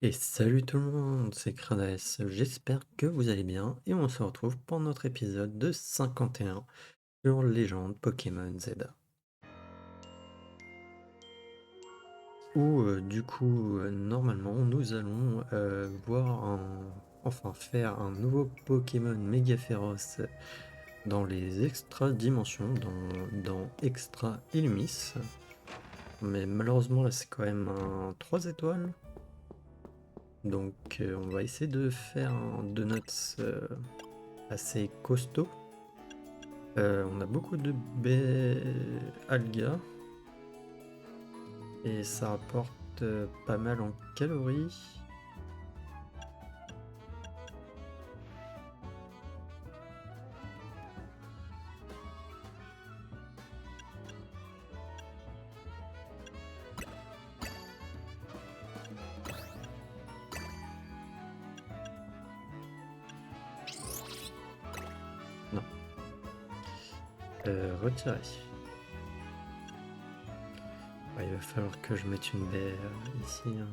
Et salut tout le monde, c'est Cradaes, j'espère que vous allez bien et on se retrouve pour notre épisode de 51 sur Légende Pokémon Z. Où normalement nous allons faire un nouveau Pokémon méga féroce dans les extra dimensions, dans Extra Illumis. Mais malheureusement là c'est quand même un 3 étoiles. Donc on va essayer de faire un Donuts assez costaud. On a beaucoup de baies alga et ça rapporte pas mal en calories. Non. Retirer. Ouais, il va falloir que je mette une baie ici, hein.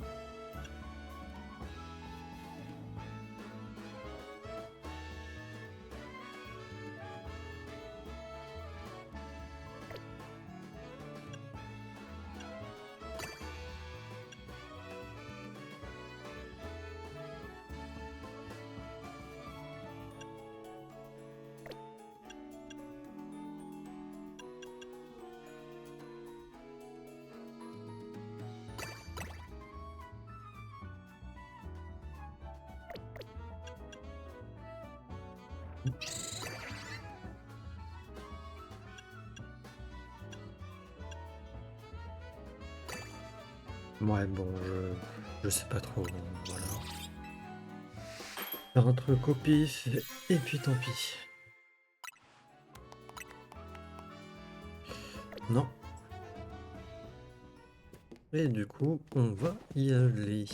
Ouais, bon, je sais pas trop, bon, voilà. Faire un truc au pif, et puis tant pis. Non. Et du coup, on va y aller.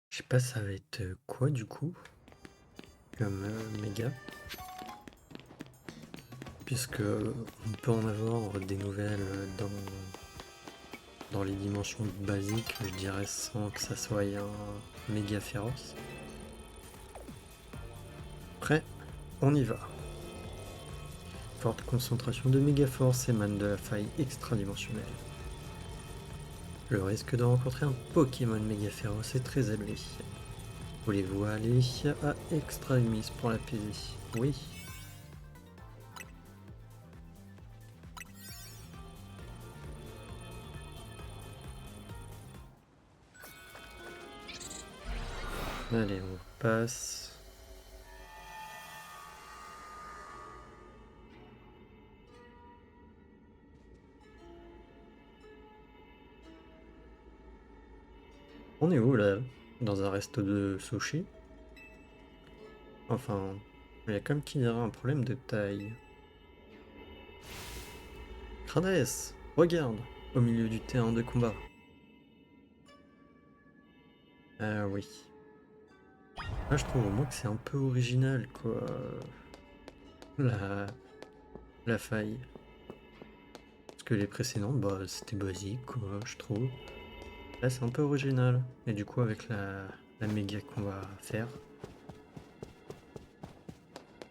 Je sais pas, ça va être quoi du coup comme méga, puisque on peut en avoir des nouvelles dans les dimensions basiques, je dirais, sans que ça soit un méga féroce. Après, on y va. Forte concentration de méga force émane de la faille extradimensionnelle. Le risque de rencontrer un Pokémon méga féroce est très élevé. Voulez-vous aller à Extremis pour l'apaiser? Oui. Allez, on passe. On est où là? Dans un resto de sushi? Enfin, il y a comme qui dirait un problème de taille. Crades, regarde, au milieu du terrain de combat. Ah oui. Là, je trouve au moins que c'est un peu original, quoi. La, la faille. Parce que les précédentes, bah, c'était basique, quoi, je trouve. Là, c'est un peu original. Et du coup, avec la méga qu'on va faire,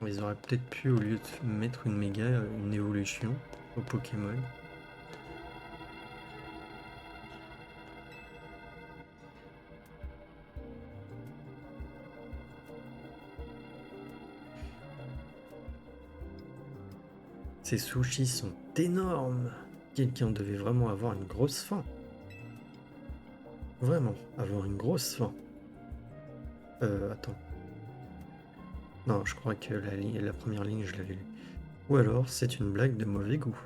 ils auraient peut-être pu, au lieu de mettre une méga, une évolution au Pokémon. Ces sushis sont énormes. Quelqu'un devait vraiment avoir une grosse faim. Vraiment, avoir une grosse faim. Attends. Non, je crois que la première ligne, je l'avais lue. Ou alors, c'est une blague de mauvais goût.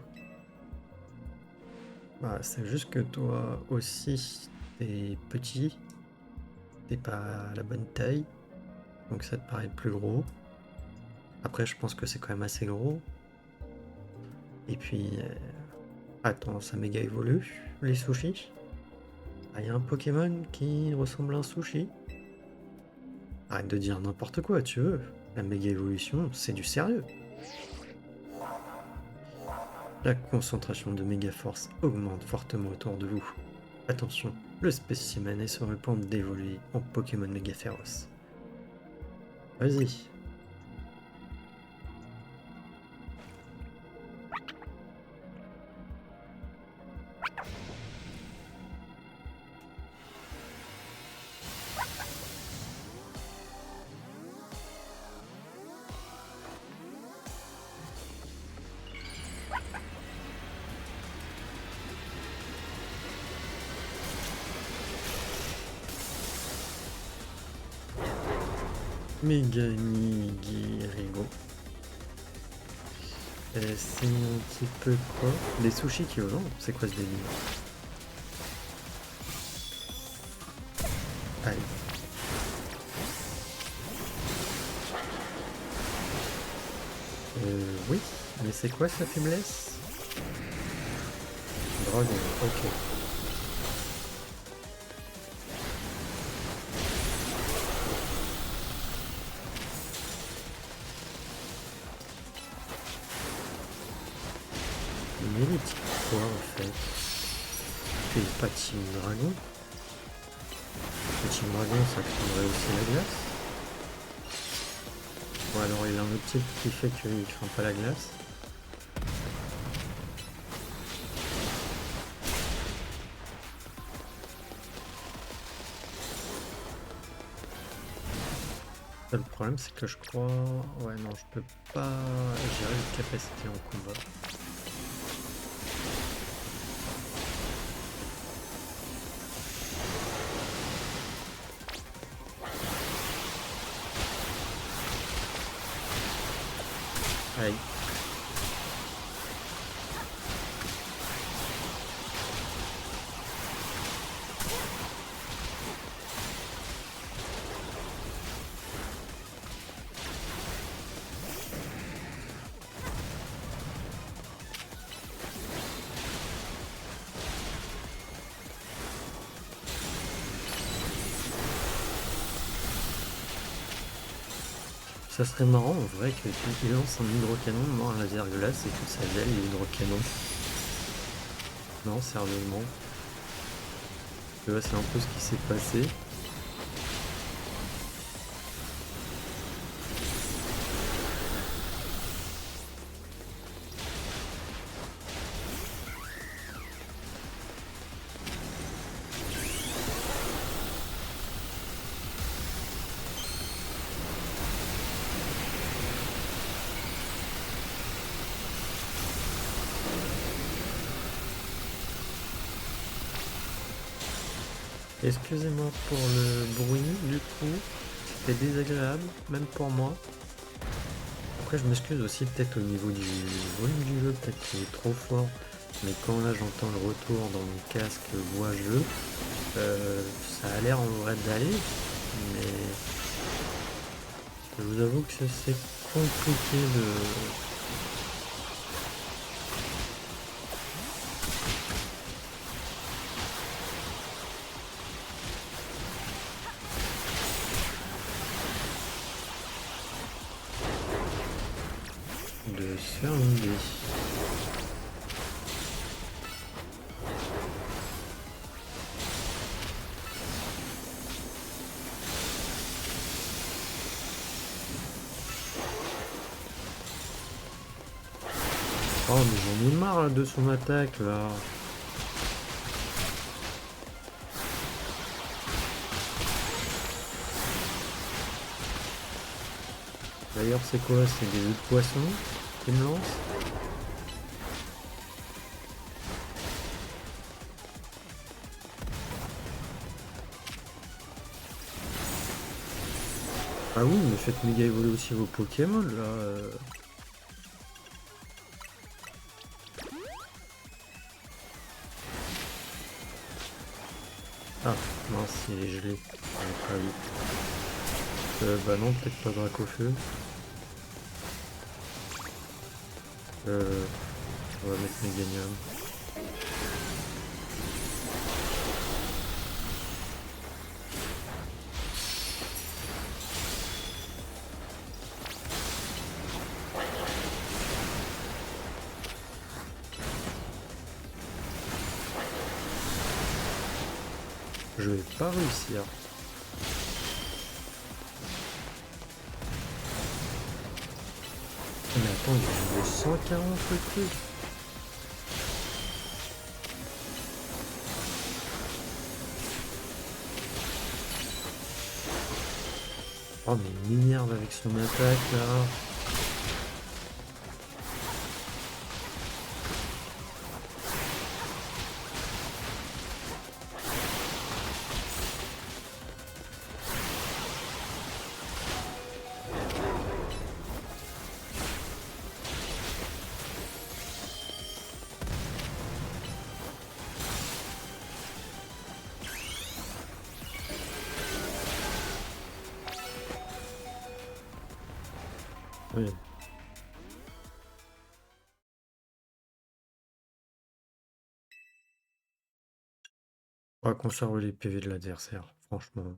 Bah, c'est juste que toi aussi, t'es petit. T'es pas à la bonne taille. Donc ça te paraît plus gros. Après, je pense que c'est quand même assez gros. Et puis, attends, ça méga évolue, les sushis. Ah, y a un Pokémon qui ressemble à un sushi. Arrête de dire n'importe quoi, tu veux. La méga évolution, c'est du sérieux. La concentration de méga force augmente fortement autour de vous. Attention, le spécimen est sur le point d'évoluer en Pokémon méga féroce. Vas-y. Méga Nigirigo. C'est un petit peu quoi? Des sushis qui vendent? C'est quoi ce délire? Aïe. Oui, mais c'est quoi sa faiblesse? Dragon, ok. Mais il dit quoi en fait? Tu es pas Team Dragon? Le Team Dragon ça craindrait aussi la glace? Ou alors il a un autre type qui fait qu'il craint pas la glace? Le problème c'est que je crois... Ouais non, je peux pas gérer les capacités en combat. Aïe. Ça serait marrant en vrai qu'il lance un hydrocanon, non un laser glace et que ça gèle l'hydrocanon. Non, sérieusement. Tu vois, c'est un peu ce qui s'est passé. Excusez-moi pour le bruit, du coup, c'était désagréable, même pour moi. Après, je m'excuse aussi peut-être au niveau du volume du jeu, peut-être qu'il est trop fort. Mais quand là j'entends le retour dans mon casque voix-jeu, ça a l'air en vrai d'aller, mais je vous avoue que c'est compliqué de se faire une idée. Oh mais j'en ai marre là, de son attaque là. D'ailleurs c'est quoi? C'est des œufs de poisson qui me lancent? Ah oui, mais faites méga évoluer aussi vos Pokémon là. Ah mince, il est gelé. Ah oui. Bah non, peut-être pas Dracofeu. On va mettre Meganium. Je vais pas réussir. Mais attends, il y a 140 le truc. Oh mais il m'énerve avec son attaque là. Oui. On va conserver les PV de l'adversaire, franchement.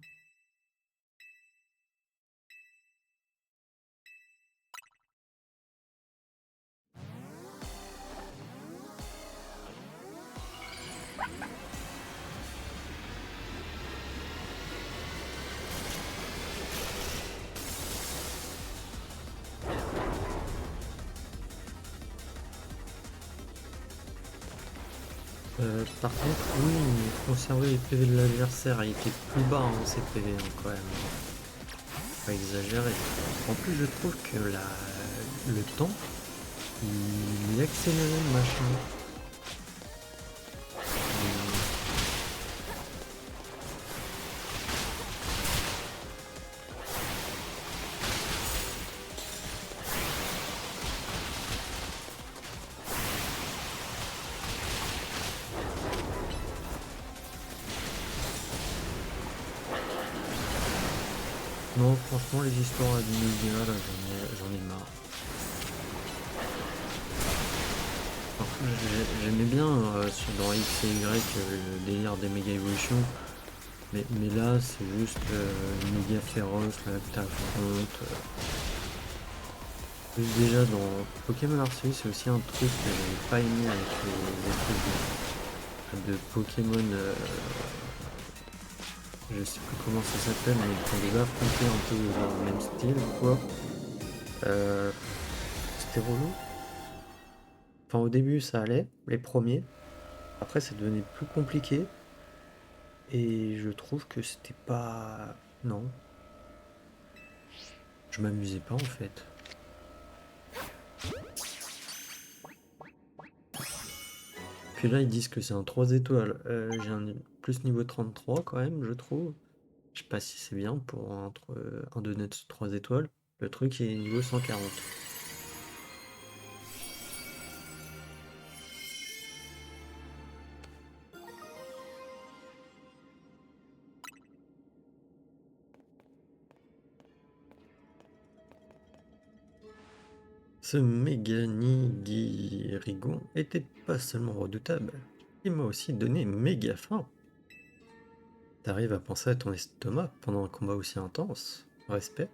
Par contre, oui, conserver les PV de l'adversaire, il était plus bas hein, ces PV hein, quand même. Pas exagéré. En plus, je trouve que le temps, il accélère le machin. Non, franchement, les histoires à médias, là, j'en ai marre. J'aimais bien dans X et Y le délire des méga évolutions, mais là c'est juste méga féroce, là que t'affrontes. Déjà dans Pokémon Arceus, c'est aussi un truc que j'avais pas aimé avec les espèces de Pokémon, je sais plus comment ça s'appelle, mais qu'on devait affronter un peu dans le même style, quoi. C'était relou. Enfin, au début, ça allait, les premiers. Après, ça devenait plus compliqué. Et je trouve que c'était pas... Non. Je m'amusais pas, en fait. Puis là, ils disent que c'est un 3 étoiles. J'ai un plus niveau 33, quand même, je trouve. Je sais pas si c'est bien pour entre un de net 3 étoiles. Le truc est niveau 140. Ce Méganigirigon était pas seulement redoutable, il m'a aussi donné méga faim. T'arrives à penser à ton estomac pendant un combat aussi intense. Respect.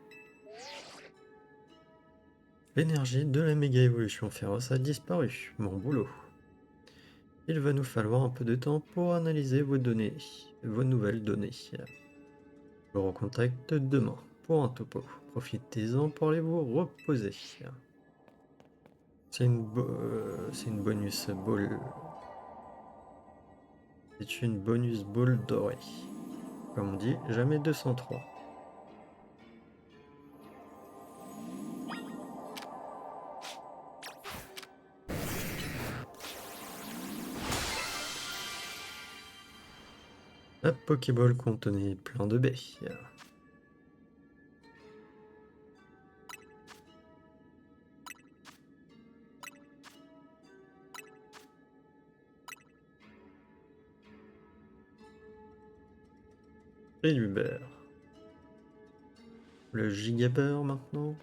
L'énergie de la méga évolution féroce a disparu. Mon boulot. Il va nous falloir un peu de temps pour analyser vos données, vos nouvelles données. Je vous recontacte demain pour un topo. Profitez-en pour aller vous reposer. C'est une bonus ball. C'est une bonus ball dorée. Comme on dit, jamais 203. La Pokéball contenait plein de baies. Et du beurre. Le gigabeur maintenant.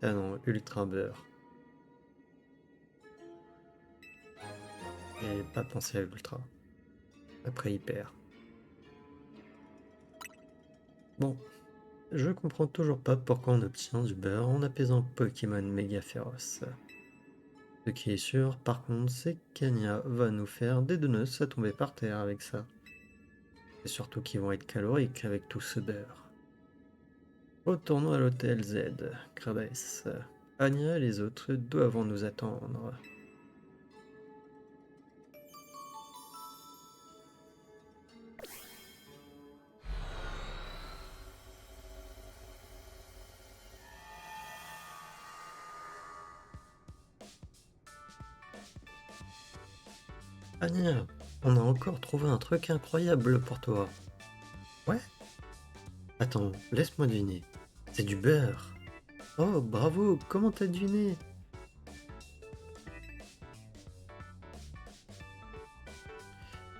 Ah non, ultra beurre. Et pas penser à l'ultra. Après hyper. Bon, je comprends toujours pas pourquoi on obtient du beurre en apaisant Pokémon méga féroce. Ce qui est sûr, par contre, c'est qu'Anya va nous faire des donuts à tomber par terre avec ça. Et surtout qu'ils vont être caloriques avec tout ce beurre. Retournons à l'hôtel Z, Krabes. Anya et les autres doivent nous attendre. Anya, on a encore trouvé un truc incroyable pour toi. Ouais? Attends, laisse-moi deviner. C'est du beurre. Oh, bravo, comment t'as deviné?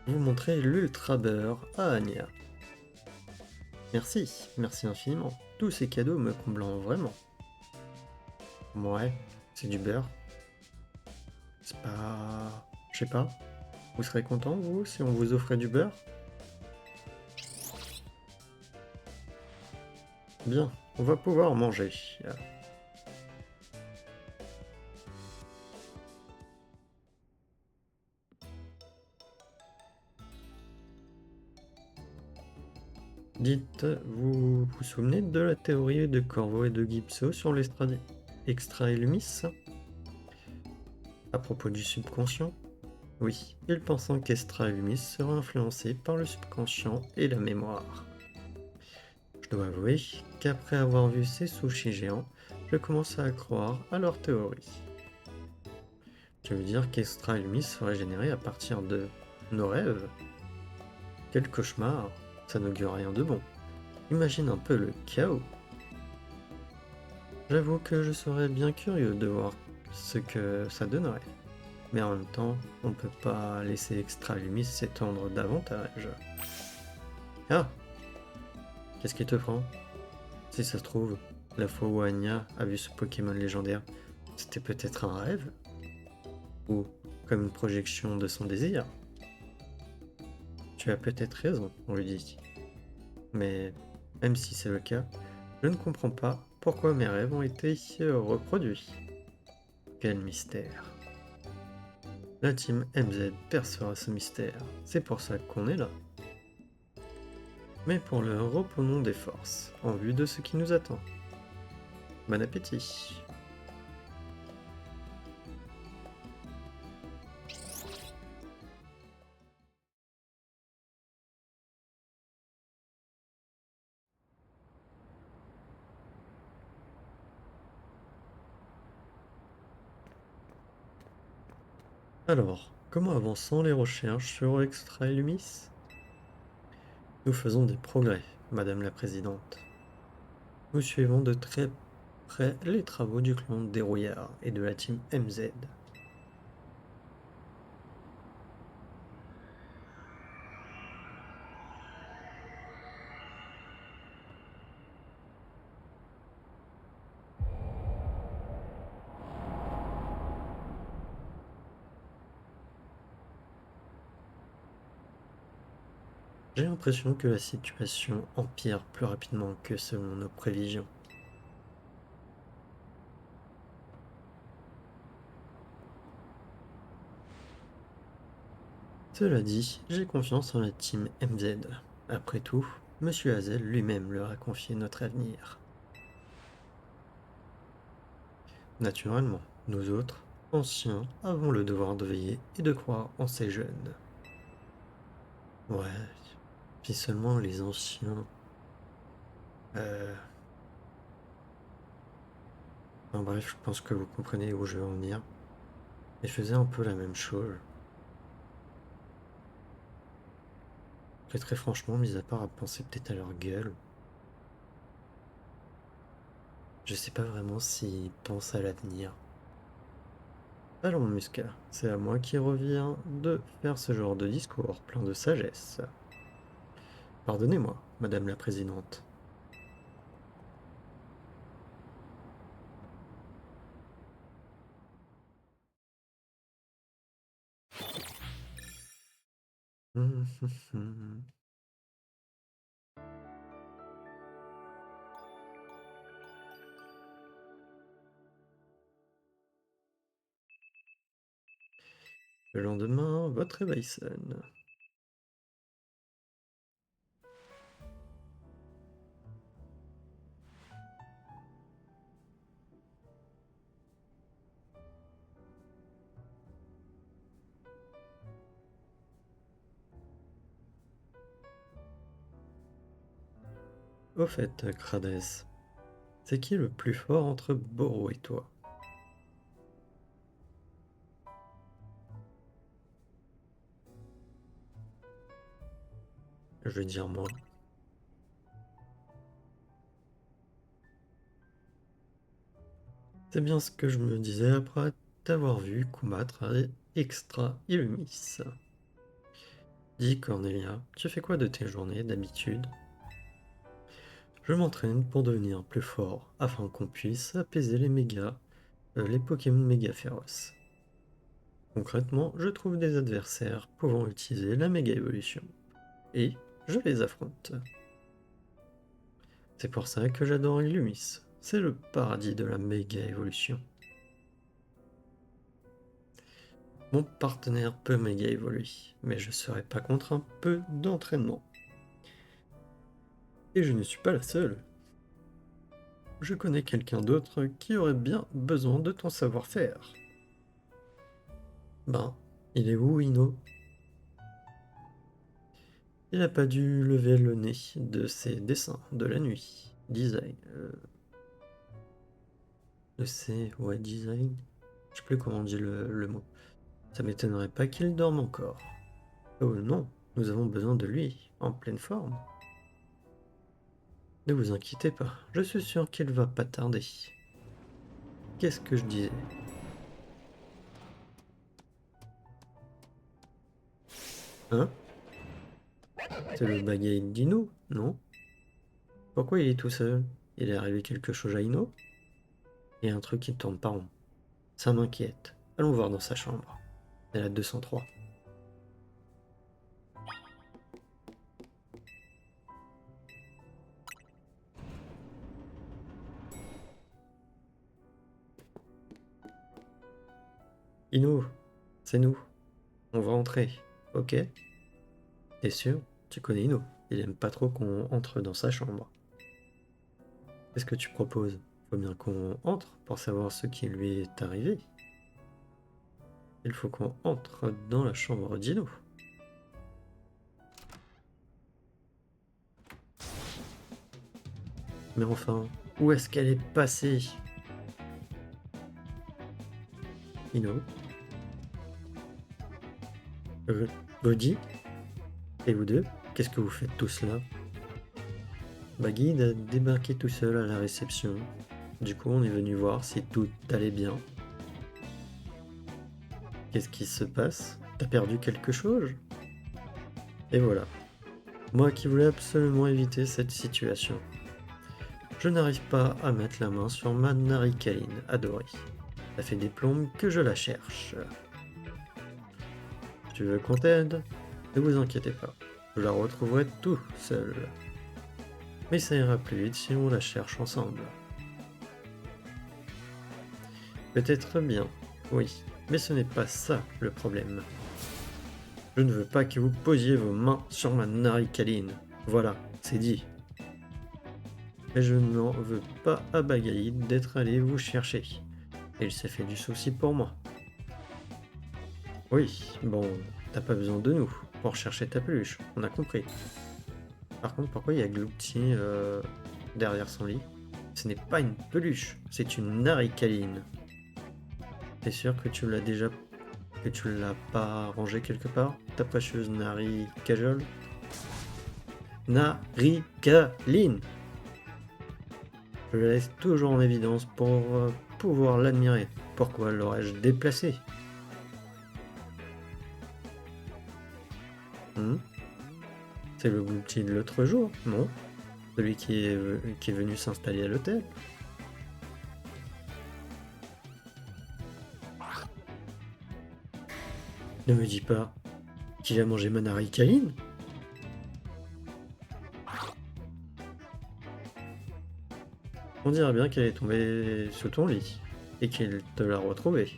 Vous montrez l'ultra beurre à Anya. Merci, merci infiniment. Tous ces cadeaux me comblant vraiment. Ouais, c'est du beurre. C'est pas... Je sais pas. Vous serez content, vous, si on vous offrait du beurre? Bien, on va pouvoir manger. Dites, vous vous souvenez de la théorie de Corvo et de Gipso sur l'extra Illumis à propos du subconscient? Oui, ils pensant qu'Extra Illumis sera influencé par le subconscient et la mémoire. Je dois avouer qu'après avoir vu ces sushis géants, je commence à croire à leur théorie. Tu veux dire qu'Extra Illumis serait généré à partir de nos rêves? Quel cauchemar! Ça n'augure rien de bon. Imagine un peu le chaos. J'avoue que je serais bien curieux de voir ce que ça donnerait. Mais en même temps, on peut pas laisser Extra Illumis s'étendre davantage. Ah! Qu'est-ce qui te prend? Si ça se trouve, la fois où Anya a vu ce Pokémon légendaire, c'était peut-être un rêve? Ou comme une projection de son désir? Tu as peut-être raison, on lui dit. Mais même si c'est le cas, je ne comprends pas pourquoi mes rêves ont été reproduits. Quel mystère. La team MZ percera ce mystère, c'est pour ça qu'on est là. Mais pour l'heure, reprenons des forces, en vue de ce qui nous attend. Bon appétit. Alors, comment avançons les recherches sur Extra Illumis? Nous faisons des progrès, Madame la Présidente. Nous suivons de très près les travaux du clan Dérouillard et de la team MZ. J'ai l'impression que la situation empire plus rapidement que selon nos prévisions. Cela dit, j'ai confiance en la team MZ. Après tout, Monsieur Hazel lui-même leur a confié notre avenir. Naturellement, nous autres, anciens, avons le devoir de veiller et de croire en ces jeunes. Ouais, puis seulement les anciens. Euh... Enfin bref, je pense que vous comprenez où je veux en venir. Ils faisaient un peu la même chose. Et très franchement, mis à part à penser peut-être à leur gueule, je sais pas vraiment s'ils pensent à l'avenir. Allons, Muscat, c'est à moi qui revient de faire ce genre de discours plein de sagesse. Pardonnez-moi, Madame la Présidente. Le lendemain, votre réveil sonne. Au fait, Crades, c'est qui le plus fort entre Boro et toi? Je veux dire moi. C'est bien ce que je me disais après t'avoir vu combattre Extra Illumis. Dis Cornelia, tu fais quoi de tes journées d'habitude? Je m'entraîne pour devenir plus fort afin qu'on puisse apaiser les Pokémon méga féroces. Concrètement, je trouve des adversaires pouvant utiliser la méga évolution et je les affronte. C'est pour ça que j'adore Illumis. C'est le paradis de la méga évolution. Mon partenaire peut méga évoluer, mais je serai pas contre un peu d'entraînement. Et je ne suis pas la seule. Je connais quelqu'un d'autre qui aurait bien besoin de ton savoir-faire. Ben, il est où, Ino? Il n'a pas dû lever le nez de ses dessins de la nuit. Design. Ouais, design. Je sais plus comment on dit le mot. Ça m'étonnerait pas qu'il dorme encore. Oh non, nous avons besoin de lui, en pleine forme. Ne vous inquiétez pas, je suis sûr qu'il va pas tarder. Qu'est-ce que je disais? Hein? C'est le bagaille d'Ino, non? Pourquoi il est tout seul? Il est arrivé quelque chose à Ino? Il y a un truc qui ne tourne pas rond. Ça m'inquiète. Allons voir dans sa chambre. Elle a 203. Ino, c'est nous. On va entrer, ok? T'es sûr? Tu connais Ino. Il aime pas trop qu'on entre dans sa chambre. Qu'est-ce que tu proposes? Faut bien qu'on entre pour savoir ce qui lui est arrivé. Il faut qu'on entre dans la chambre d'Ino. Mais enfin, où est-ce qu'elle est passée? Ino? Body? Et vous deux? Qu'est-ce que vous faites tous là? Bagheed a débarqué tout seul à la réception. Du coup, on est venu voir si tout allait bien. Qu'est-ce qui se passe? T'as perdu quelque chose? Et voilà. Moi qui voulais absolument éviter cette situation. Je n'arrive pas à mettre la main sur ma Narikaline adorée. Ça fait des plombes que je la cherche. Tu veux qu'on t'aide? Ne vous inquiétez pas. Je la retrouverai tout seul. Mais ça ira plus vite si on la cherche ensemble. Peut-être bien, oui, mais ce n'est pas ça le problème. Je ne veux pas que vous posiez vos mains sur ma Narikaline. Voilà, c'est dit. Mais je n'en veux pas à Bagaïd d'être allé vous chercher. Il s'est fait du souci pour moi. Oui, bon, t'as pas besoin de nous pour chercher ta peluche, on a compris. Par contre, pourquoi il y a Glouti derrière son lit? Ce n'est pas une peluche, c'est une Narikaline. T'es sûr que tu l'as déjà... que tu l'as pas rangée quelque part? Ta précieuse Naricajole? Narikaline! Je la laisse toujours en évidence pour pouvoir l'admirer. Pourquoi l'aurais-je déplacée? C'est le Glouti de l'autre jour, non? Celui qui est venu s'installer à l'hôtel? Ne me dis pas qu'il a mangé ma Narikaline? On dirait bien qu'elle est tombée sous ton lit et qu'il te l'a retrouvée.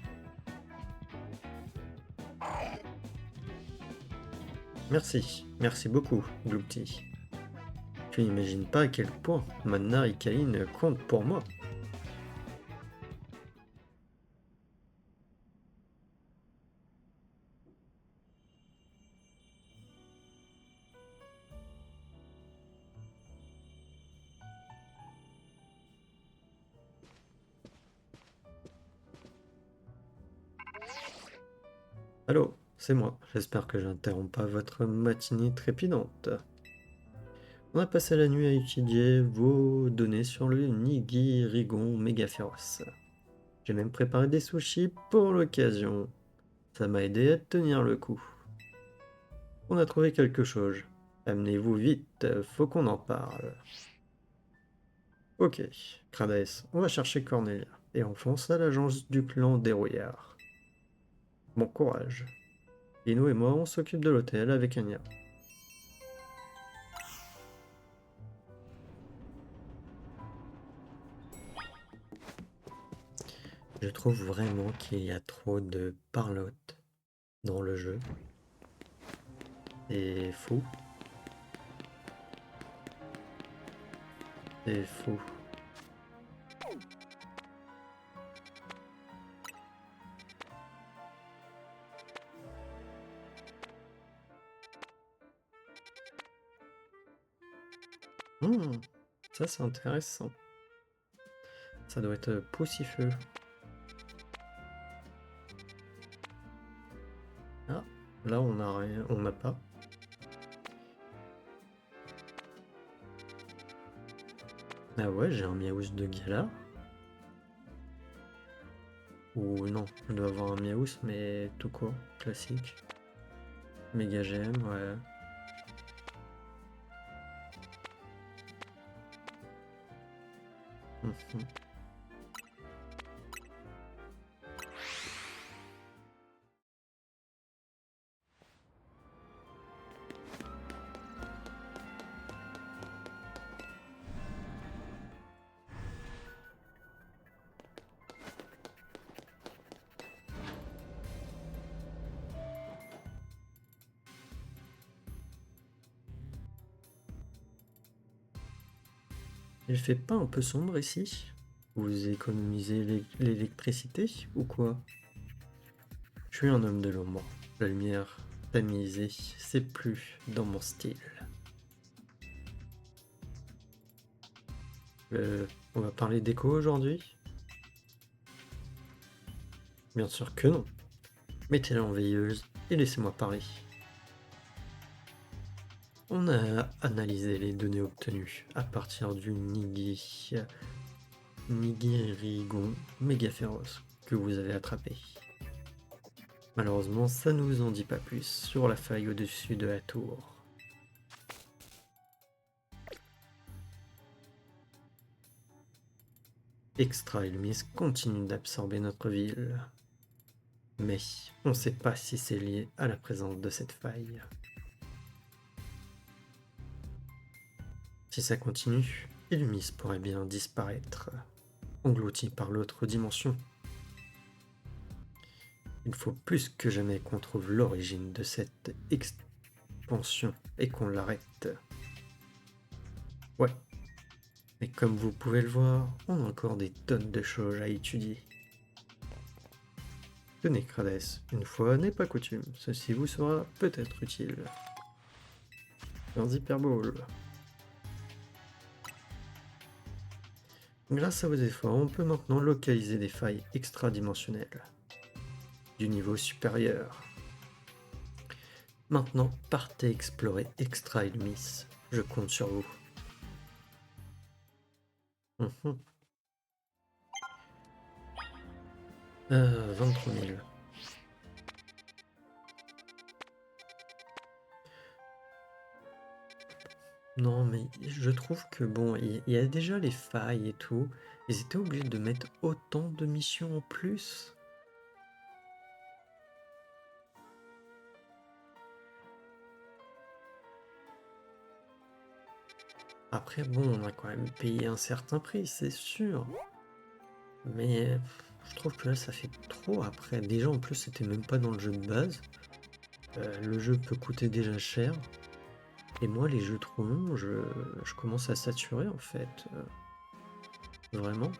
Merci, merci beaucoup, Gloopty. Tu n'imagines pas à quel point Manna et Caïn comptent pour moi. Allô, c'est moi. J'espère que j'interromps pas votre matinée trépidante. On a passé la nuit à étudier vos données sur le Nigirigon méga féroce. J'ai même préparé des sushis pour l'occasion. Ça m'a aidé à tenir le coup. On a trouvé quelque chose. Amenez-vous vite, faut qu'on en parle. Ok, Crades, on va chercher Cornelia et on fonce à l'agence du clan Dérouillard. Bon courage. Ino et moi, on s'occupe de l'hôtel avec Anya. Je trouve vraiment qu'il y a trop de parlotte dans le jeu. C'est fou. C'est fou. Hmm, ça c'est intéressant. Ça doit être poussifeux. Ah, là on n'a rien, on n'a pas. Ah ouais, j'ai un Miaous de Gala. Ou non, je dois avoir un Miaous, mais tout court, classique. Méga GM, ouais. Mhm. Il fait pas un peu sombre ici? Vous économisez l'électricité ou quoi? Je suis un homme de l'ombre. La lumière tamisée, c'est plus dans mon style. On va parler d'écho aujourd'hui? Bien sûr que non. Mettez-la en veilleuse et laissez-moi parler. On a analysé les données obtenues à partir du Nigirigon méga féroce que vous avez attrapé. Malheureusement, ça ne vous en dit pas plus sur la faille au-dessus de la tour. Extra Illumis continue d'absorber notre ville. Mais on ne sait pas si c'est lié à la présence de cette faille. Si ça continue, Illumis pourrait bien disparaître, englouti par l'autre dimension. Il faut plus que jamais qu'on trouve l'origine de cette expansion et qu'on l'arrête. Ouais, mais comme vous pouvez le voir, on a encore des tonnes de choses à étudier. Tenez, Crades, une fois n'est pas coutume, ceci vous sera peut-être utile. Un Hyperball. Grâce à vos efforts, on peut maintenant localiser des failles extradimensionnelles du niveau supérieur. Maintenant, partez explorer Extra Illumis. Je compte sur vous. 23 000. Non, mais je trouve que bon, il y a déjà les failles et tout. Ils étaient obligés de mettre autant de missions en plus. Après, bon, on a quand même payé un certain prix, c'est sûr. Mais je trouve que là, ça fait trop après. Déjà, en plus, c'était même pas dans le jeu de base. Le jeu peut coûter déjà cher. Et moi, les jeux trop longs, je commence à saturer en fait. Vraiment.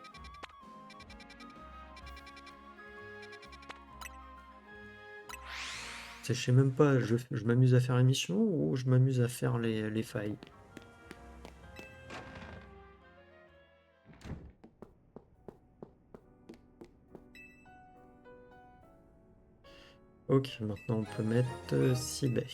Je sais même pas, je m'amuse à faire l'émission ou je m'amuse à faire les failles. Ok, maintenant on peut mettre 6 baies.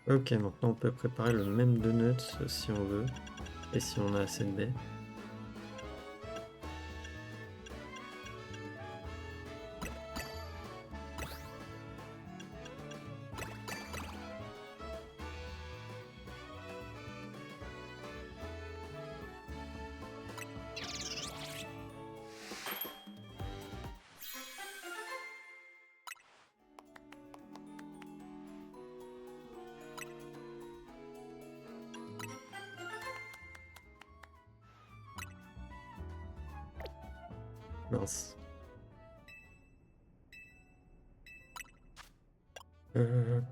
Ok, maintenant on peut préparer le même donuts si on veut, et si on a assez de baies. Mince.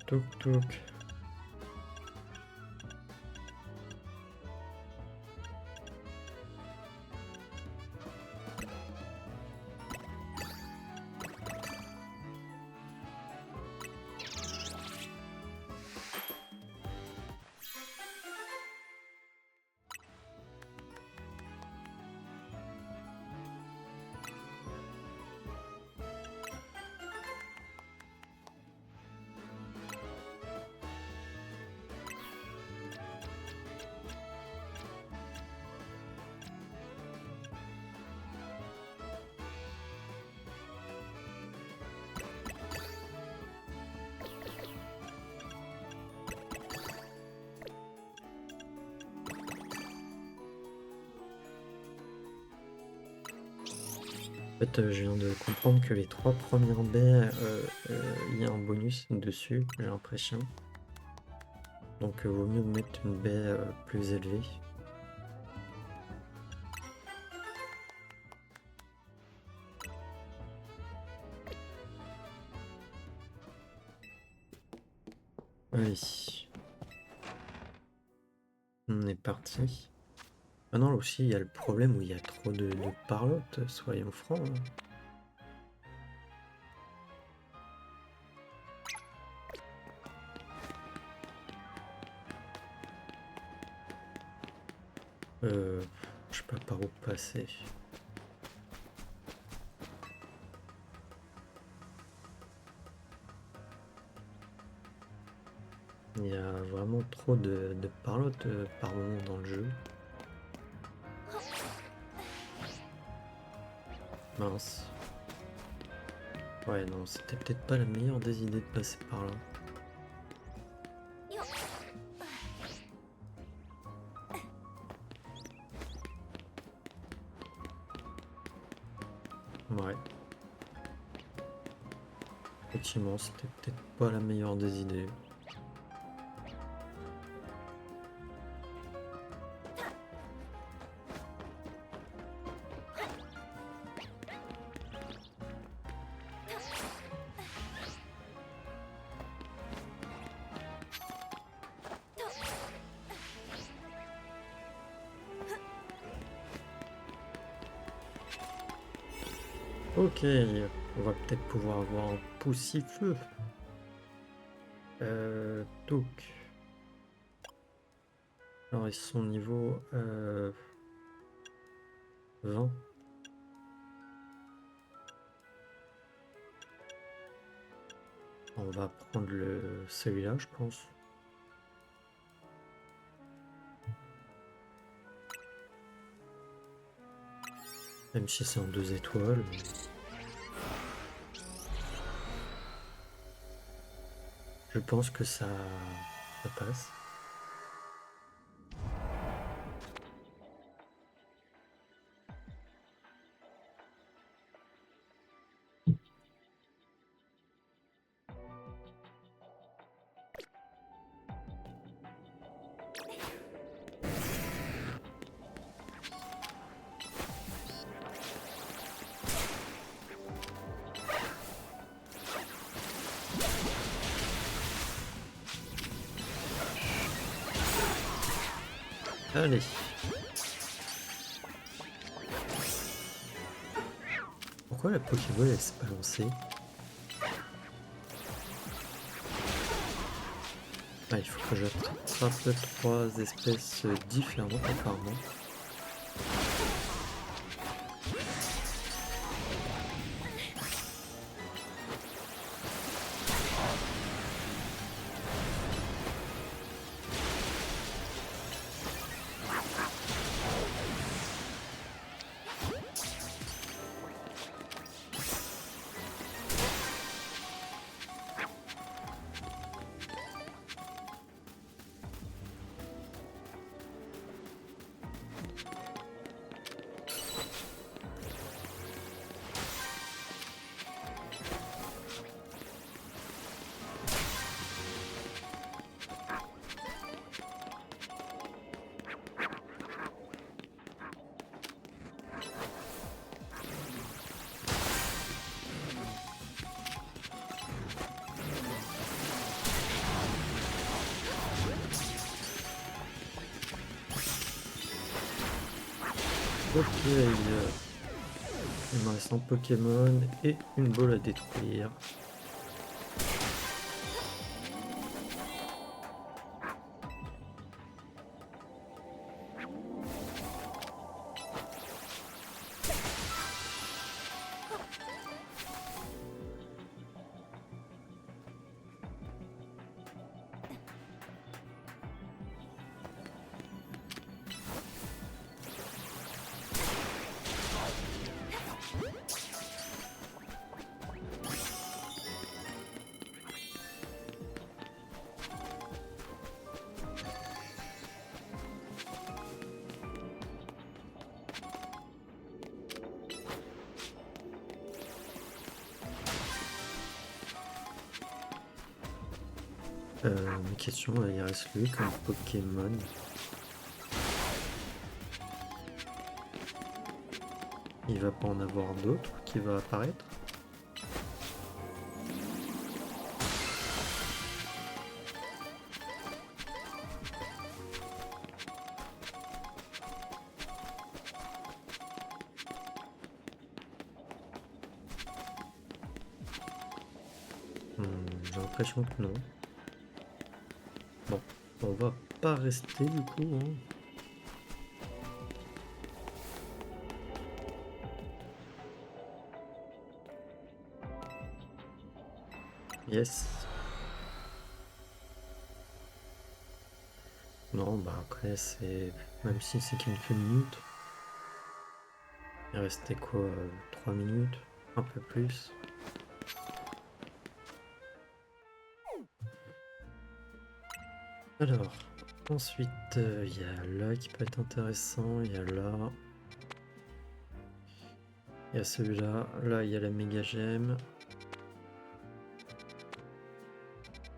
Toc toc. En fait, je viens de comprendre que les 3 premières baies, il y a un bonus dessus, j'ai l'impression. Donc vaut mieux mettre une baie plus élevée. Allez. On est parti. Ah non, là aussi, il y a le problème où il y a trop de parlotte, soyons francs. Je sais pas par où passer. Il y a vraiment trop de parlotte par moment dans le jeu. Mince. Ouais, non, c'était peut-être pas la meilleure des idées de passer par là. Ouais. Effectivement, c'était peut-être pas la meilleure des idées. Ok, on va peut-être pouvoir avoir un poussifeu. Donc. Alors ils sont niveau 20. On va prendre celui-là, je pense. Même si c'est en 2 étoiles. Je pense que ça passe. Allez. Pourquoi la Pokéball elle s'est pas lancée? Ah, il faut que j'attrape 3 espèces différentes apparemment. Ok, il me reste un Pokémon et une boule à détruire. Une question, il reste lui comme Pokémon. Il va pas en avoir d'autres qui va apparaître? J'ai l'impression que non. Bon, on va pas rester du coup, hein. Yes. Non, bah après c'est... Même si c'est quelques minutes. Il restait quoi, 3 minutes? Un peu plus. Alors, ensuite, il y a là qui peut être intéressant, il y a là. Il y a celui-là, là il y a la méga gemme.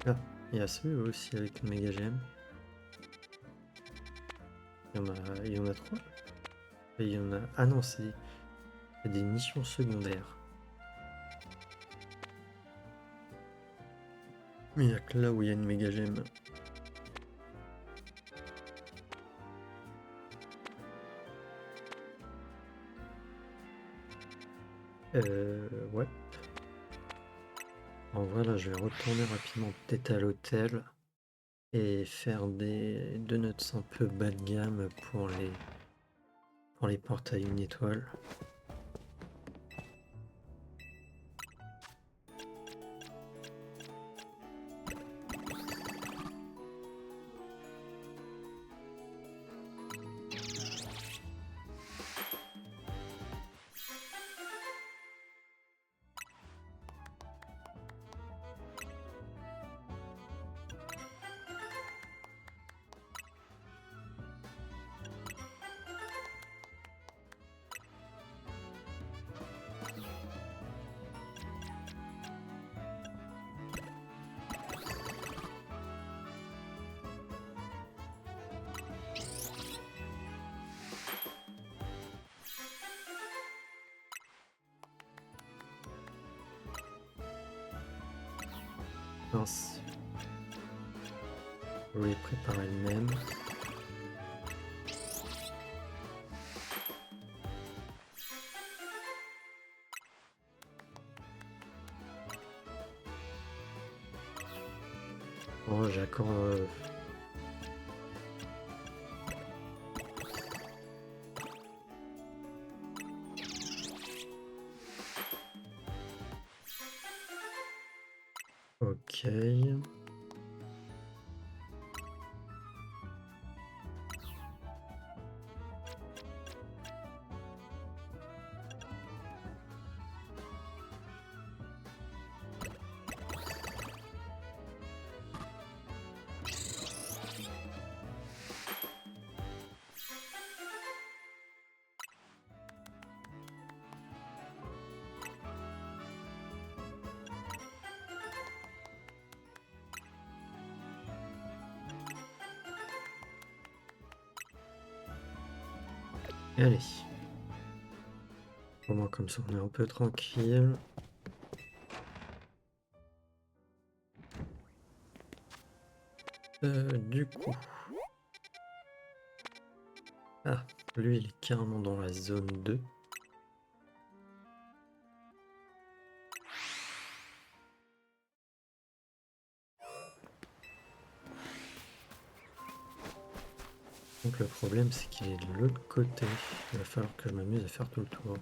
Ah, il y a celui-là aussi avec une méga gemme. Il y en a 3. Et il y en a... Ah non, c'est des missions secondaires. Mais il n'y a que là où il y a une méga gemme. Ouais. En vrai, là, je vais retourner rapidement peut-être à l'hôtel et faire des donuts un peu bas de gamme pour les portes à 1 étoile. mince. Je voulais préparer le même. Oh, j'ai encore... Ok. Allez. Au moins comme ça on est un peu tranquille. Du coup... Ah, lui il est carrément dans la zone 2. Donc le problème c'est qu'il est de l'autre côté. Il va falloir que je m'amuse à faire tout le tour.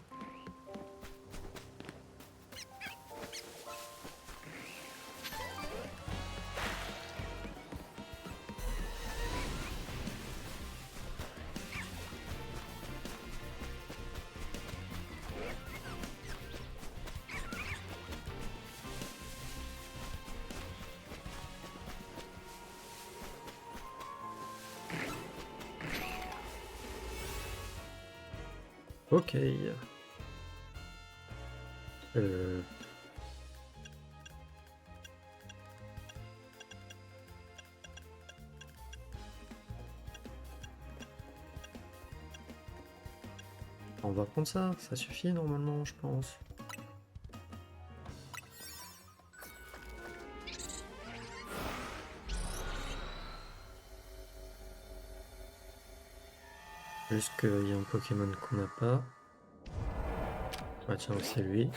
Ok. On va prendre ça suffit normalement je pense. Juste qu'il y a un Pokémon qu'on n'a pas. Ah tiens, c'est lui.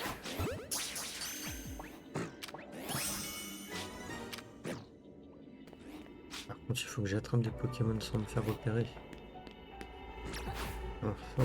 Par contre, il faut que j'attrape des Pokémon sans me faire repérer. Enfin.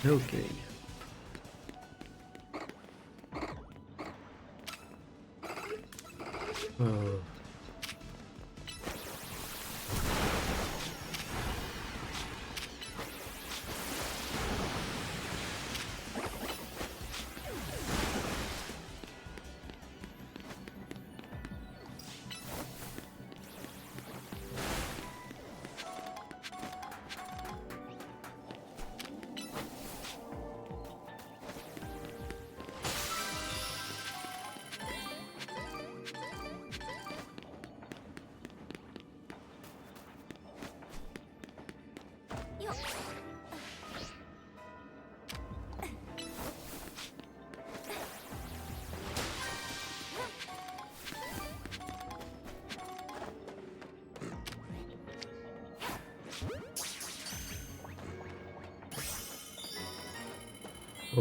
Ok. Euh,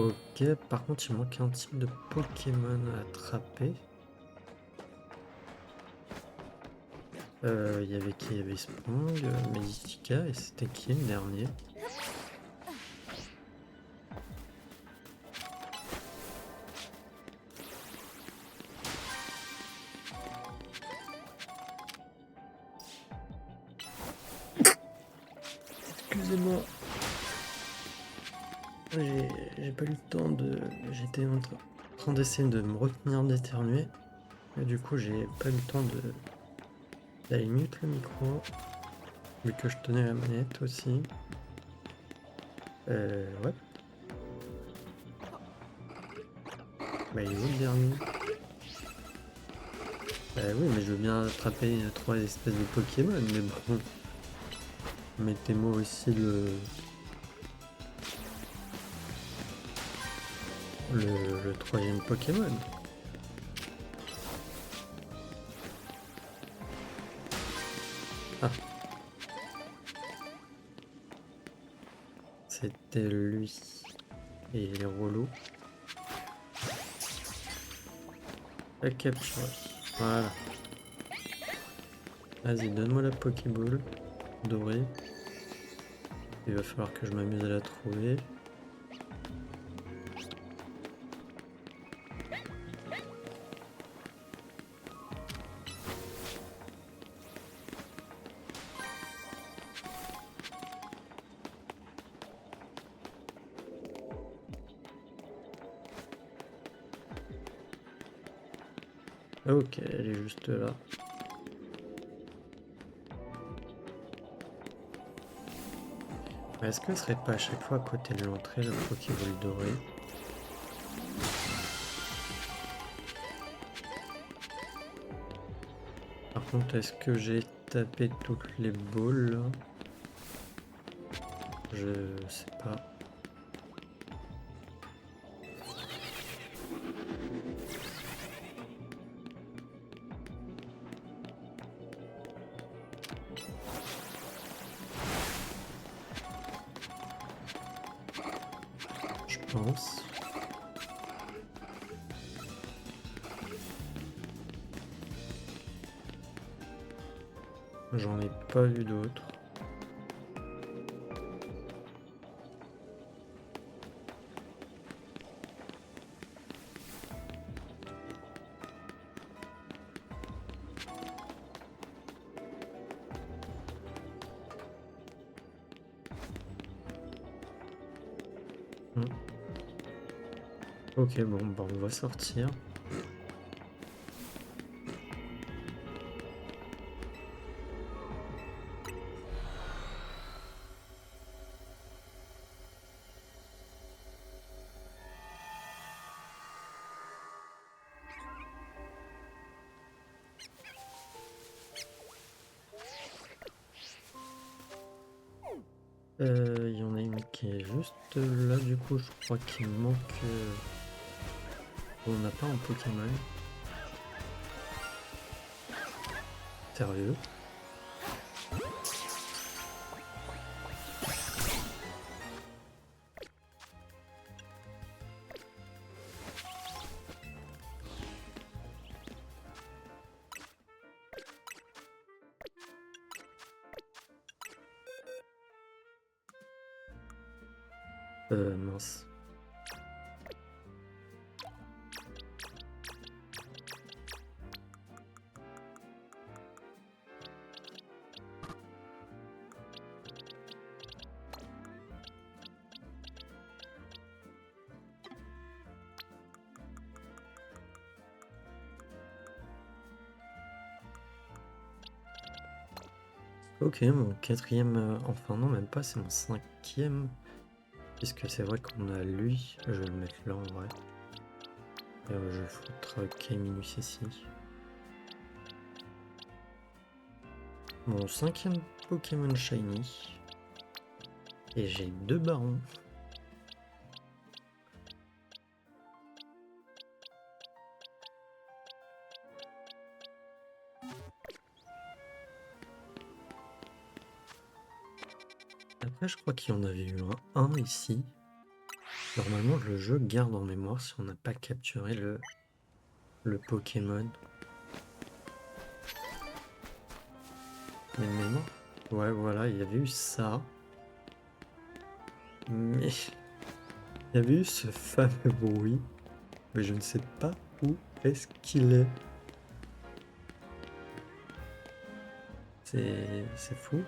Ok, par contre il manque un type de Pokémon à attraper. Il y avait qui? Il y avait Sprong, Medistica, et c'était qui le dernier? Excusez-moi. J'ai pas eu le temps de... J'étais en train d'essayer de me retenir d'éternuer. Et du coup j'ai pas eu le temps d'aller mute le micro. Vu que je tenais la manette aussi. Ouais. Bah il est où le dernier? Bah oui, mais je veux bien attraper 3 espèces de Pokémon, mais bon. Mettez-moi aussi le troisième Pokémon. Ah, c'était lui. Et il est relou. La capture. Voilà. Vas-y, donne-moi la Pokéball dorée. Il va falloir que je m'amuse à la trouver. Ok, elle est juste là. Mais est-ce que ce serait pas à chaque fois à côté de l'entrée la Pokéball dorée? Par contre, est-ce que j'ai tapé toutes les balles là? Je sais pas. Je pense. J'en ai pas vu d'autres. Hmm. Ok, bon, bah on va sortir. Il y en a une qui est juste là, du coup, je crois qu'il manque... On n'a pas un Pokémon. Sérieux? Mince. Ok, mon quatrième... enfin non, même pas, c'est mon cinquième. Puisque c'est vrai qu'on a lui. Je vais le mettre là en vrai. Je vais foutre K-Minus ici. Mon cinquième Pokémon Shiny. Et j'ai 2 barons. Après, je crois qu'il y en avait eu un ici. Normalement, le jeu garde en mémoire si on n'a pas capturé le Pokémon. Mais de mémoire? Ouais, voilà, il y avait eu ça. Mais il y avait eu ce fameux bruit. Mais je ne sais pas où est-ce qu'il est. C'est fou.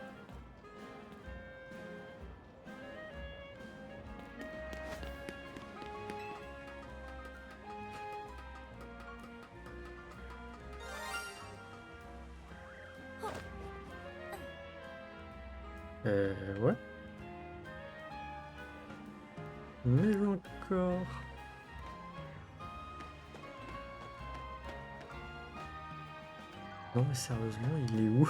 Ouais. Mais encore. Non mais sérieusement, il est où?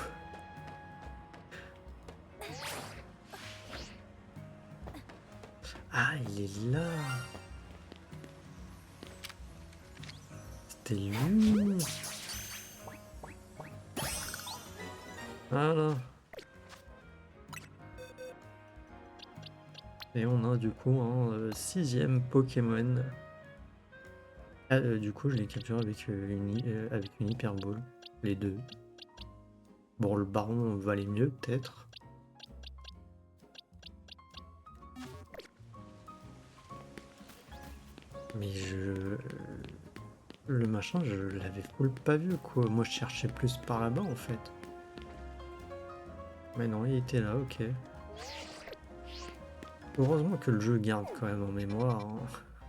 Ah, il est là. C'était lui. Voilà. Et on a du coup un 6e Pokémon. Ah, du coup, je l'ai capturé avec une Hyper Ball. Les deux. Bon, le baron valait mieux, peut-être. Mais le machin, je l'avais full pas vu, quoi. Moi, je cherchais plus par là-bas, en fait. Mais non, il était là, ok. Heureusement que le jeu garde quand même en mémoire, hein,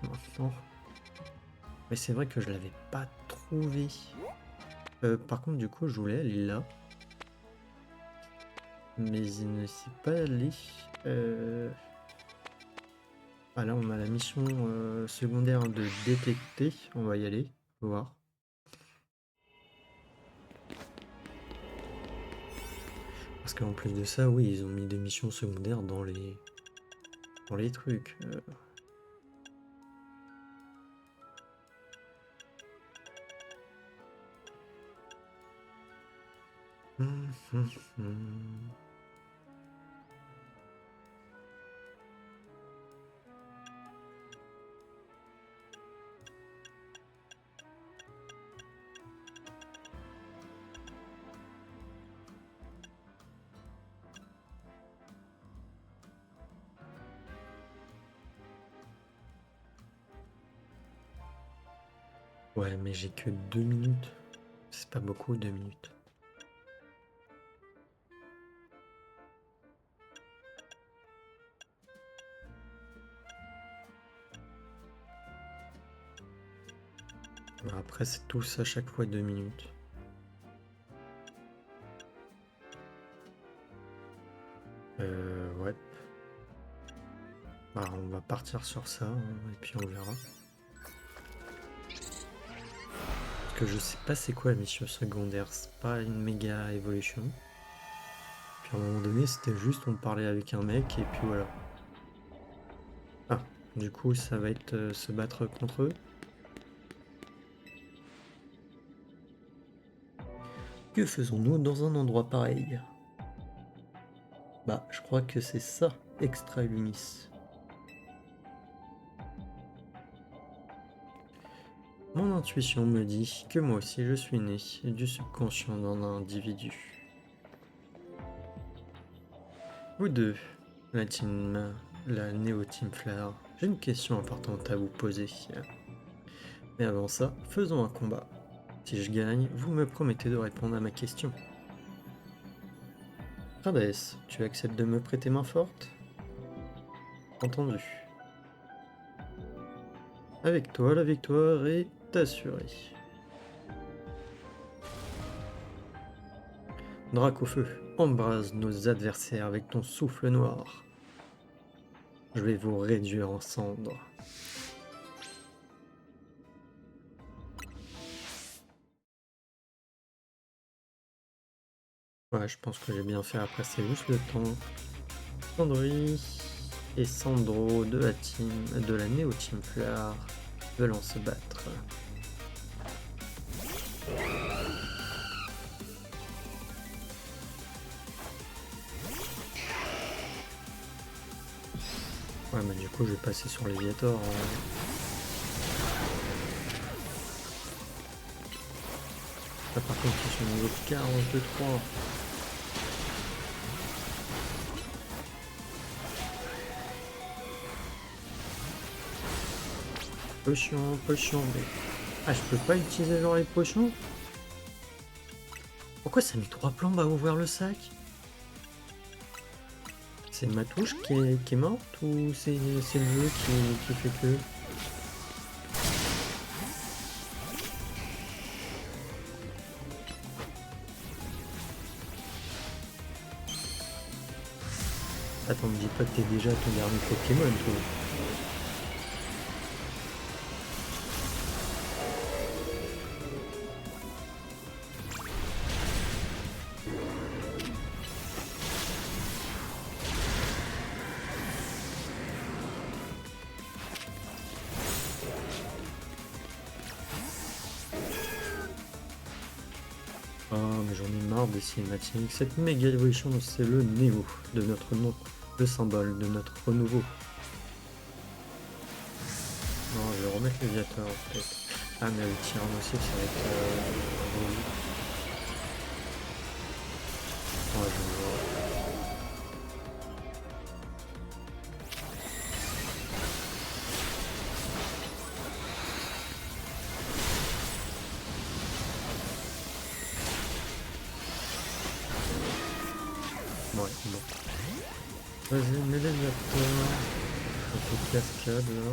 maintenant. Mais c'est vrai que je l'avais pas trouvé. Par contre, du coup, je voulais aller là. Mais il ne s'est pas allé. Ah là, on a la mission secondaire de détecter. On va y aller, voir. Parce qu'en plus de ça, oui, ils ont mis des missions secondaires dans les trucs. Ouais, mais j'ai que 2 minutes. C'est pas beaucoup, 2 minutes. Après, c'est tous à chaque fois 2 minutes. Ouais. Bah, on va partir sur ça, hein, et puis on verra. Parce que je sais pas c'est quoi la mission secondaire, c'est pas une méga évolution. Puis à un moment donné, c'était juste on parlait avec un mec, et puis voilà. Ah, du coup, ça va être se battre contre eux. Que faisons-nous dans un endroit pareil? Bah, je crois que c'est ça, Extra Lunis. Mon intuition me dit que moi aussi je suis né du subconscient d'un individu. Vous deux, la Néo Team Flare, j'ai une question importante à vous poser. Mais avant ça, faisons un combat. Si je gagne, vous me promettez de répondre à ma question. Rabès, tu acceptes de me prêter main forte? Entendu. Avec toi, la victoire est assurée. Dracofeu, embrase nos adversaires avec ton souffle noir. Je vais vous réduire en cendres. Ouais, je pense que j'ai bien fait. Après, c'est juste le temps. Sandry et Sandro de la Néo Team Flare veulent se battre. Ouais, mais du coup, je vais passer sur Léviator. Là, par contre, ils sont niveau 43. Potion, mais... Ah, je peux pas utiliser genre les potions? Pourquoi ça met 3 plombes à ouvrir le sac? C'est ma touche qui est morte ou c'est le jeu qui fait que... Attends, me dis pas que t'es déjà à ton dernier Pokémon, toi. Ah, mais j'en ai marre des cinématiques. Cette méga évolution, c'est le néo de notre nom, le symbole de notre renouveau. Non, je vais remettre Léviator peut-être. Ah, mais le Tyrannosaure, ça va être... Ouais, je vais voir. Ouais, bon. Vas-y, mets Léviator. Un peu de cascade, là.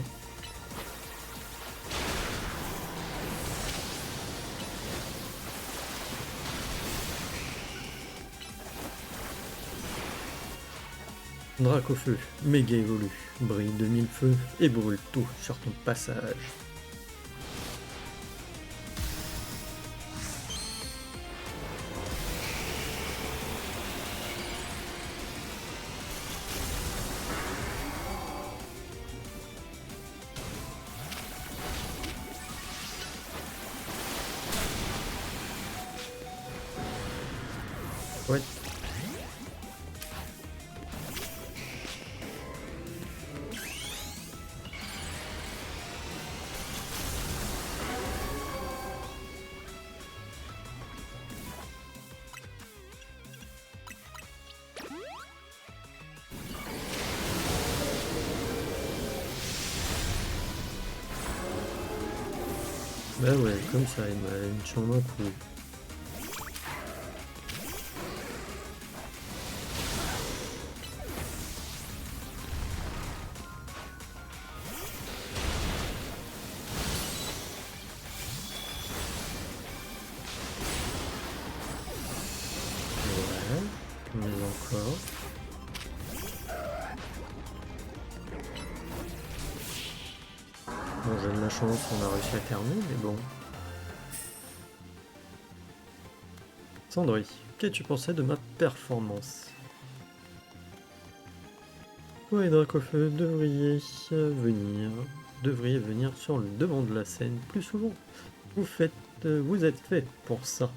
Dracofeu, méga évolue, brille de mille feux et brûle tout sur ton passage. Ouais. Bah ouais, comme ça, il m'a une chambre un coup. Ouais, mais encore. Bon, j'ai de la chance, on a réussi à terminer, mais bon. Sandri, qu'as-tu pensé de ma performance? Toi et Dracofeu devriez venir sur le devant de la scène plus souvent. Vous êtes fait pour ça.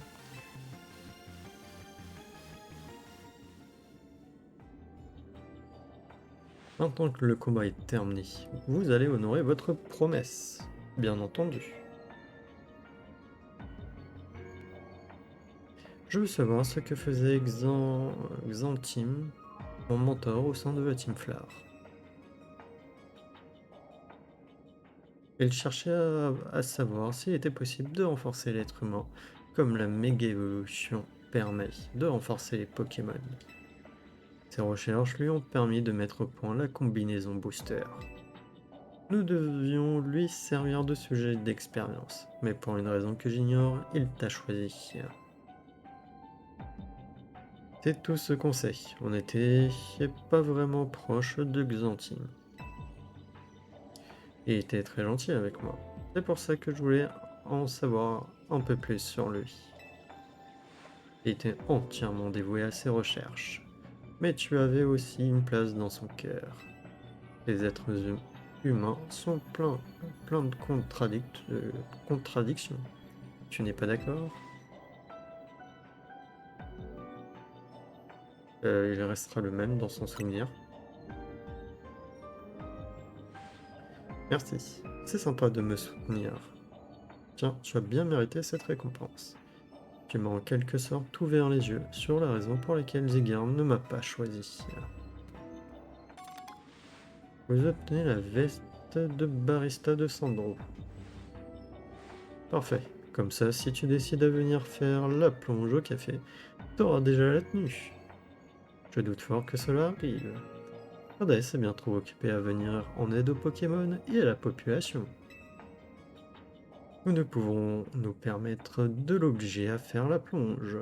Maintenant que le combat est terminé, vous allez honorer votre promesse, bien entendu. Je veux savoir ce que faisait Xantim, mon mentor au sein de la Team Flower. Il cherchait à savoir s'il était possible de renforcer l'être humain, comme la méga évolution permet de renforcer les Pokémon. Ses recherches lui ont permis de mettre au point la combinaison booster. Nous devions lui servir de sujet d'expérience, mais pour une raison que j'ignore, il t'a choisi. C'est tout ce qu'on sait, on était pas vraiment proche de Xantim. Il était très gentil avec moi, c'est pour ça que je voulais en savoir un peu plus sur lui. Il était entièrement dévoué à ses recherches, mais tu avais aussi une place dans son cœur. Les êtres humains sont plein de contradictions. Tu n'es pas d'accord? Il restera le même dans son souvenir. Merci, c'est sympa de me soutenir. Tiens, tu as bien mérité cette récompense. Tu m'as en quelque sorte ouvert les yeux sur la raison pour laquelle Zygarde ne m'a pas choisi. Vous obtenez la veste de barista de Sandro. Parfait. Comme ça, si tu décides à venir faire la plonge au café, t'auras déjà la tenue. Je doute fort que cela arrive. Hades est bien trop occupé à venir en aide aux Pokémon et à la population. Nous ne pouvons nous permettre de l'obliger à faire la plonge.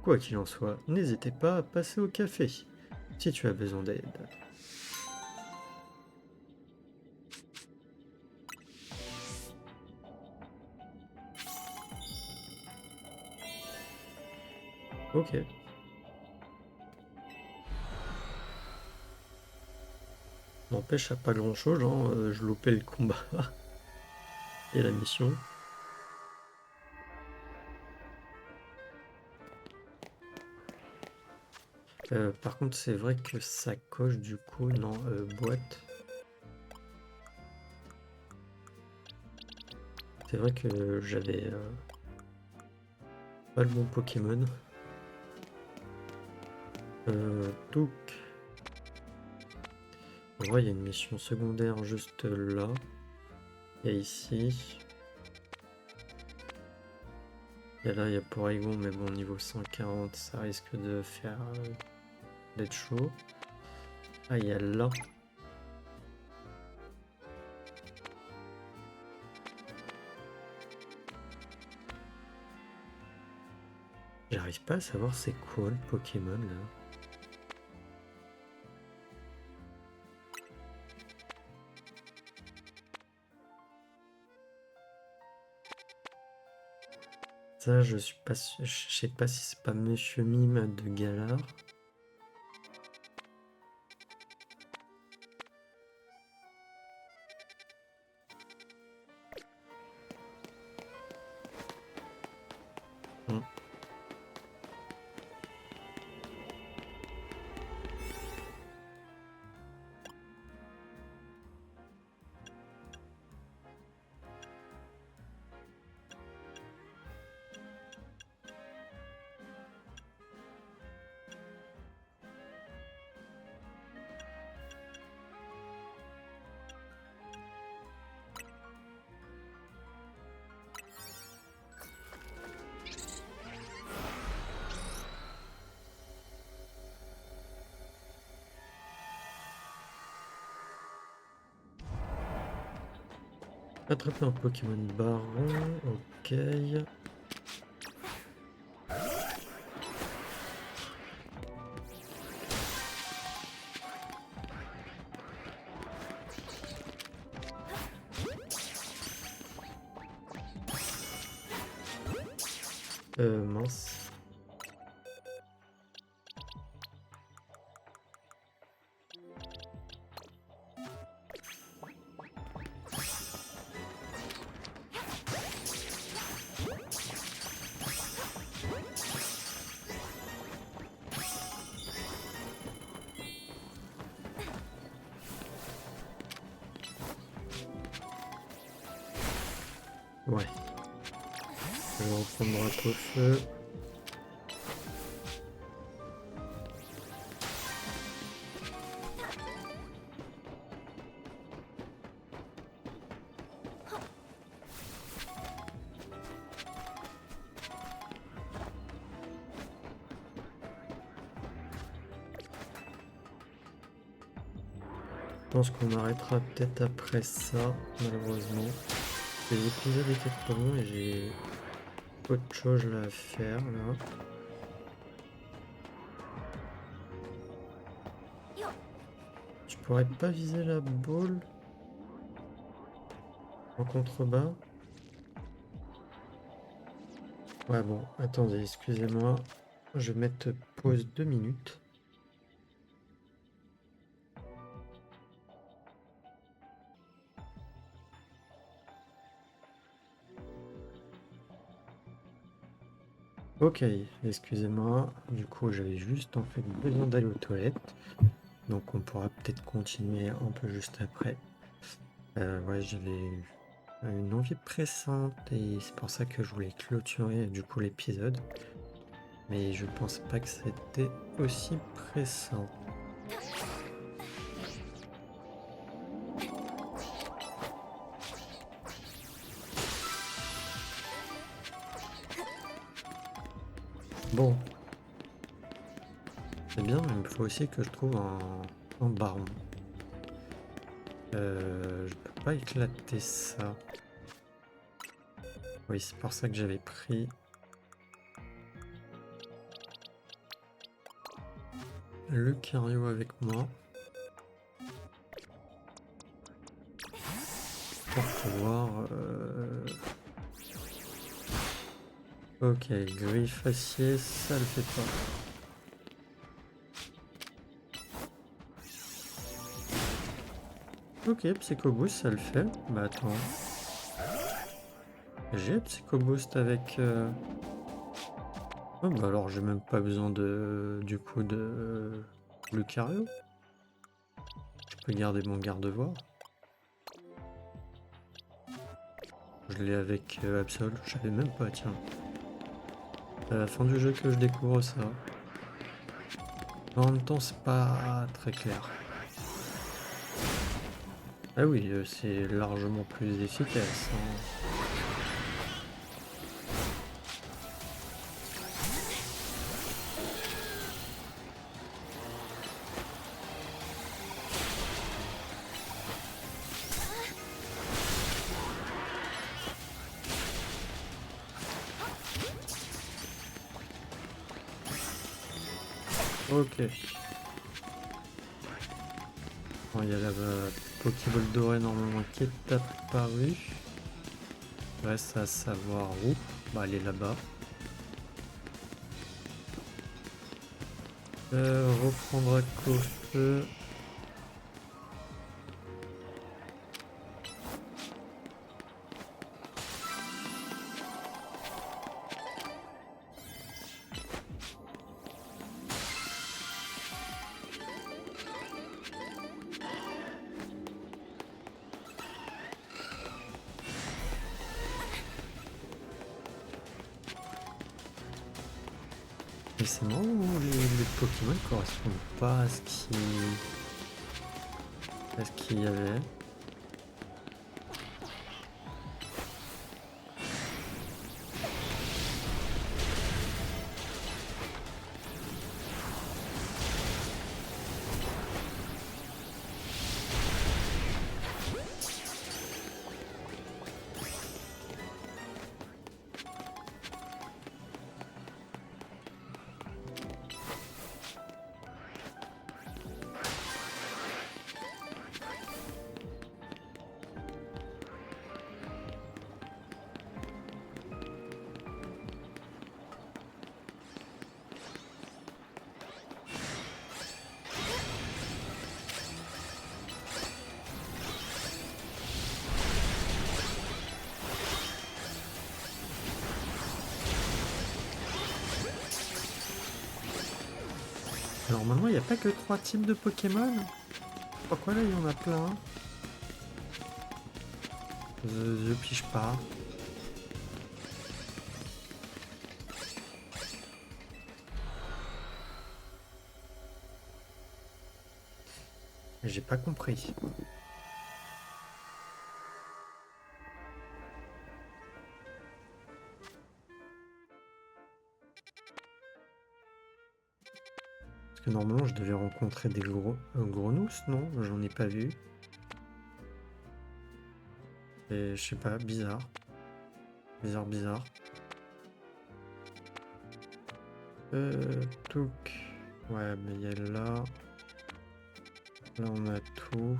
Quoi qu'il en soit, n'hésitez pas à passer au café si tu as besoin d'aide. Ok. N'empêche, à pas grand chose, hein, je loupais le combat et la mission. Par contre, c'est vrai que ça coche du coup, non, boîte. C'est vrai que j'avais pas le bon Pokémon. Donc, en vrai, il y a une mission secondaire juste là. Il y a ici. Et là, il y a Porygon, mais bon, niveau 140, ça risque de faire d'être chaud. Ah, il y a là. J'arrive pas à savoir c'est quoi le Pokémon là. Ça, je suis pas sûr, je sais pas si c'est pas Monsieur Mime de Galar. Hmm. Attraper un Pokémon Baron, ok. Mince. Ouais. Je vais reprendre Drapeau Feu. Je pense qu'on arrêtera peut-être après ça, malheureusement. Les épisodes étaient trop longs et j'ai autre chose là à faire là. Je pourrais pas viser la boule en contrebas. Ouais bon, attendez, excusez-moi. Je vais mettre pause 2 minutes. Ok, excusez-moi. Du coup, j'avais juste en fait besoin d'aller aux toilettes. Donc on pourra peut-être continuer un peu juste après. Ouais, j'avais une envie pressante et c'est pour ça que je voulais clôturer du coup l'épisode. Mais je pense pas que c'était aussi pressant. Bon, c'est bien, mais il faut aussi que je trouve un baron. Je peux pas éclater ça. Oui, c'est pour ça que j'avais pris le Cario avec moi. Pour pouvoir... Ok, griffe acier, ça le fait pas. Ok, Psycho Boost, ça le fait. Bah attends. J'ai Psycho Boost avec... Oh bah alors j'ai même pas besoin du coup de Lucario. Je peux garder mon garde-voire. Je l'ai avec Absol, je savais même pas, tiens. C'est à la fin du jeu que je découvre ça. En même temps, c'est pas très clair. Ah oui, c'est largement plus efficace, hein. Ok. Bon, il y a la Pokéball dorée normalement qui est apparue. Reste à savoir où. Bah, elle est là-bas. Reprendre à Kofeu. Mais c'est marrant, hein, les Pokémon correspondent pas à ce qu'il y avait. Normalement, il n'y a pas que 3 types de Pokémon. Pourquoi là, il y en a plein? Je pige pas. J'ai pas compris. Parce que normalement, je devais rencontrer des grenouilles, non? J'en ai pas vu. Et je sais pas, bizarre. Bizarre, bizarre. Touk. Ouais, mais il y a là. Là, on a tout.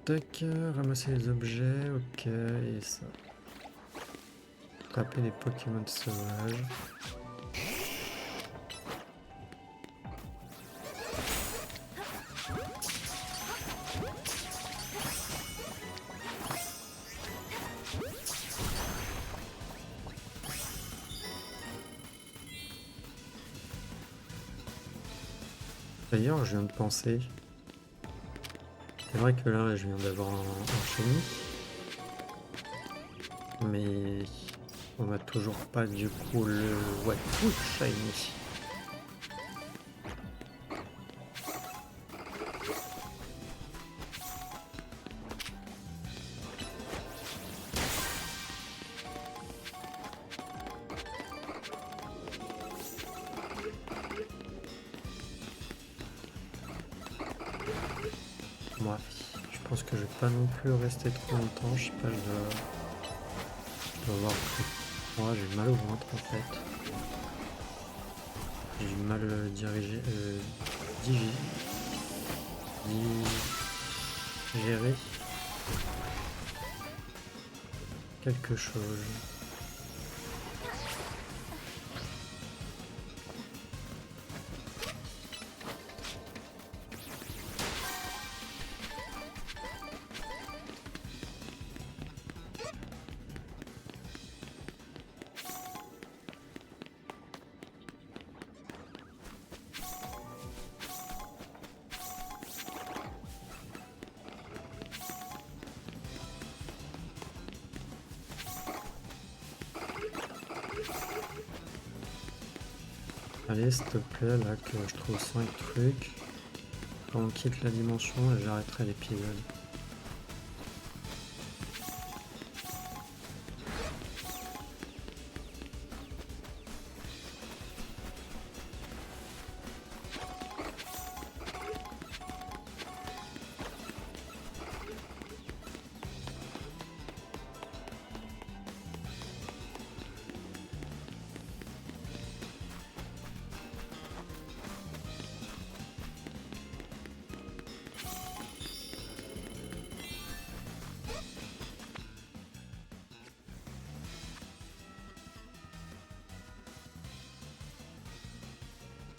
Tac, ramasser les objets, ok, et ça. Attraper les Pokémon sauvages. D'ailleurs, je viens de penser, c'est vrai que là, je viens d'avoir un shiny, mais on a toujours pas du coup le What Food Shiny. Moi, je pense que je vais pas non plus rester trop longtemps, je sais pas, je dois avoir pris. Moi, j'ai mal au ventre en fait. J'ai mal dirigé, digérer quelque chose. Allez, s'il te plaît, là que je trouve 5 trucs. Quand on quitte la dimension, et j'arrêterai l'épisode.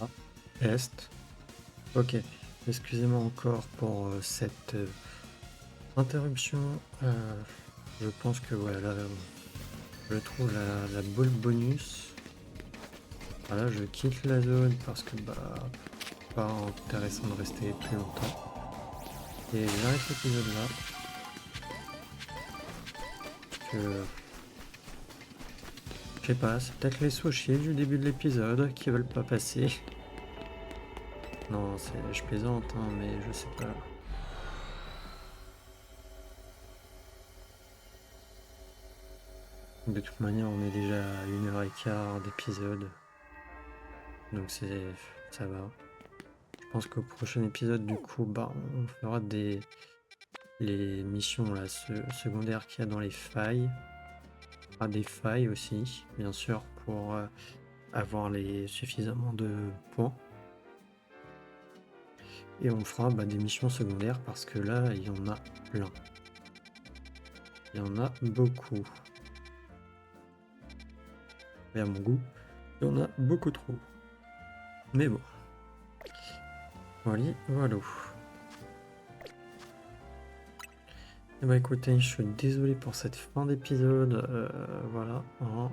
Ah, Est. Ok, excusez-moi encore pour cette interruption. Je pense que voilà, je trouve la boule bonus. Voilà, je quitte la zone parce que bah pas intéressant de rester plus longtemps. Et j'arrête l'épisode là. Que je sais pas, c'est peut-être les sushis du début de l'épisode qui veulent pas passer. Non, je plaisante, hein, mais je sais pas. De toute manière, on est déjà à 1h15 d'épisode. Donc ça va. Je pense qu'au prochain épisode, du coup, bah, on fera les missions là, secondaires qu'il y a dans les failles. On fera des failles aussi, bien sûr, pour avoir suffisamment de points. Et on fera des missions secondaires parce que là, il y en a plein. Il y en a beaucoup. Et à mon goût, il y en a beaucoup trop. Mais bon. Voilà. Et bah écoutez, je suis désolé pour cette fin d'épisode. Voilà. Hein,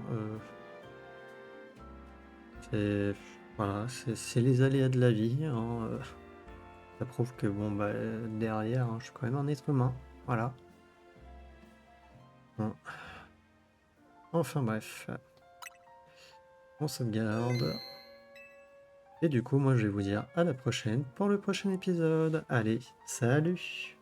voilà, c'est les aléas de la vie. Hein, ça prouve que bon bah derrière, hein, je suis quand même un être humain. Voilà. Bon. Enfin bref. On sauvegarde. Et du coup, moi je vais vous dire à la prochaine pour le prochain épisode. Allez, salut!